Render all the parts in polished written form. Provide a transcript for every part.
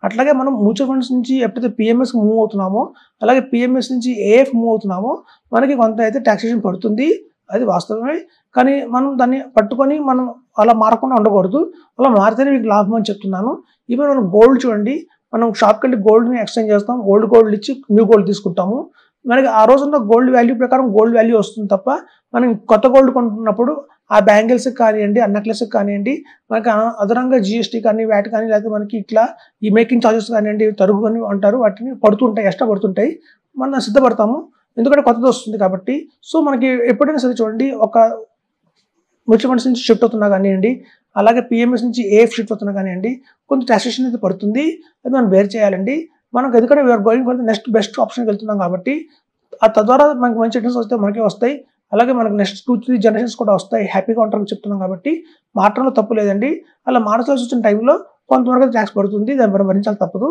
అట్లాగే మనం mutual funds నుంచి ఎప్పుడైతే పిఎంఎస్కి మూవ్ అవుతున్నామో అలాగే పిఎంఎస్ నుంచి ఏఎఫ్ మూవ్ అవుతున్నామో మనకి కొంత అయితే ట్యాక్సేషన్ పడుతుంది, అది వాస్తవమే. కానీ మనం దాన్ని పట్టుకొని మనం అలా మారకుండా ఉండకూడదు. అలా మారితేనే మీకు లాభం అని చెప్తున్నాను. ఈవెన్ మనం గోల్డ్ చూడండి, మనం షాప్కి వెళ్ళి గోల్డ్ని ఎక్స్చేంజ్ చేస్తాం, గోల్డ్ ఇచ్చి న్యూ గోల్డ్ తీసుకుంటాము. మనకి ఆ రోజున్న గోల్డ్ వాల్యూ ప్రకారం గోల్డ్ వాల్యూ వస్తుంది తప్ప మనం కొత్త గోల్డ్ కొంటున్నప్పుడు ఆ బ్యాంగిల్స్కి కానివ్వండి, ఆ నెక్లెస్కి కానివ్వండి, మనకి అదనంగా జిఎస్టీ కానీ వ్యాట్ కానీ లేకపోతే మనకి ఇట్లా ఈ మేకింగ్ ఛార్జెస్ కానివ్వండి తరుగుని అంటారు, వాటిని పడుతుంటాయి, ఎక్స్ట్రా పడుతుంటాయి. మనం సిద్ధపడతాము ఎందుకంటే కొత్తది వస్తుంది కాబట్టి. సో మనకి ఎప్పుడైనా సరే చూడండి, ఒక మ్యూచువల్ ఫండ్స్ నుంచి షిఫ్ట్ అవుతున్నా కానివ్వండి, అలాగే పిఎంఎస్ నుంచి ఏఎఫ్ షిఫ్ట్ అవుతున్నా కానివ్వండి, కొంత ట్యాక్సేషన్ అయితే పడుతుంది, అది మనం బేర్ చేయాలండి. మనకు ఎందుకంటే we are going for the next best ఆప్షన్కి వెళ్తున్నాం కాబట్టి తద్వారా మనకి మంచి రిటర్న్స్ వస్తే మనకే వస్తాయి, అలాగే మనకు నెక్స్ట్ 2-3 జనరేషన్స్ కూడా వస్తాయి, హ్యాపీగా ఉంటారని చెప్తున్నాం కాబట్టి మారడంలో తప్పు లేదండి. అలా మారచాల్సి వచ్చిన టైంలో కొంతవరకు ట్యాక్స్ పడుతుంది, దాన్ని మనం భరించాలి తప్పదు.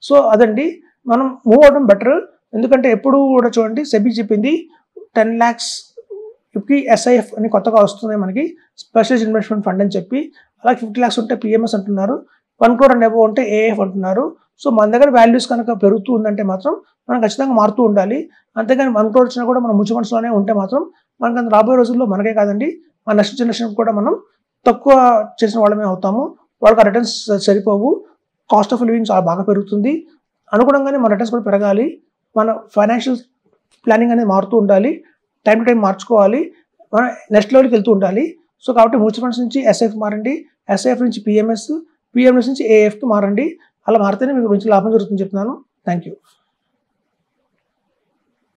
సో అదండి, మనం మూవ్ అవడం బెటర్. ఎందుకంటే ఎప్పుడు కూడా చూడండి, సెబీ చెప్పింది 10 lakhsకి ఎస్ఐఎఫ్ అని కొత్తగా వస్తుంది మనకి, స్పెషల్ ఇన్వెస్ట్మెంట్ ఫండ్ అని చెప్పి. అలాగే 50 lakhs ఉంటే పిఎంఎస్ అంటున్నారు, 1 crore అండ్ అబోవ్ ఉంటే ఏఎఫ్ అంటున్నారు. సో మన దగ్గర వాల్యూస్ కనుక పెరుగుతూ ఉందంటే మాత్రం మనం ఖచ్చితంగా మారుతూ ఉండాలి. అంతేగాని 1 crore వచ్చినా కూడా మనం మ్యూచువల్ ఫండ్స్లోనే ఉంటే మాత్రం మనకు అంత రాబోయే రోజుల్లో మనకే కాదండి, మన నెక్స్ట్ జనరేషన్ కూడా మనం తక్కువ చేసిన వాళ్ళమే అవుతాము. వాళ్ళకి ఆ రిటర్న్స్ సరిపోవు, కాస్ట్ ఆఫ్ లివింగ్ చాలా బాగా పెరుగుతుంది. అనుగుణంగానే మన రిటర్న్స్ కూడా పెరగాలి. మన ఫైనాన్షియల్ ప్లానింగ్ అనేది మారుతూ ఉండాలి, టైం టు టైం మార్చుకోవాలి, మనం నెక్స్ట్ లెవెల్కి వెళ్తూ ఉండాలి. సో కాబట్టి మ్యూచువల్ ఫండ్స్ నుంచి ఎస్ఐఎఫ్ మారండి, ఎస్ఐఎఫ్ నుంచి పిఎంఎస్ నుంచి ఏఎఫ్కి మారండి. అలా మారితేనే మీకు మంచి లాభం జరుగుతుందని చెప్తున్నాను. Thank you.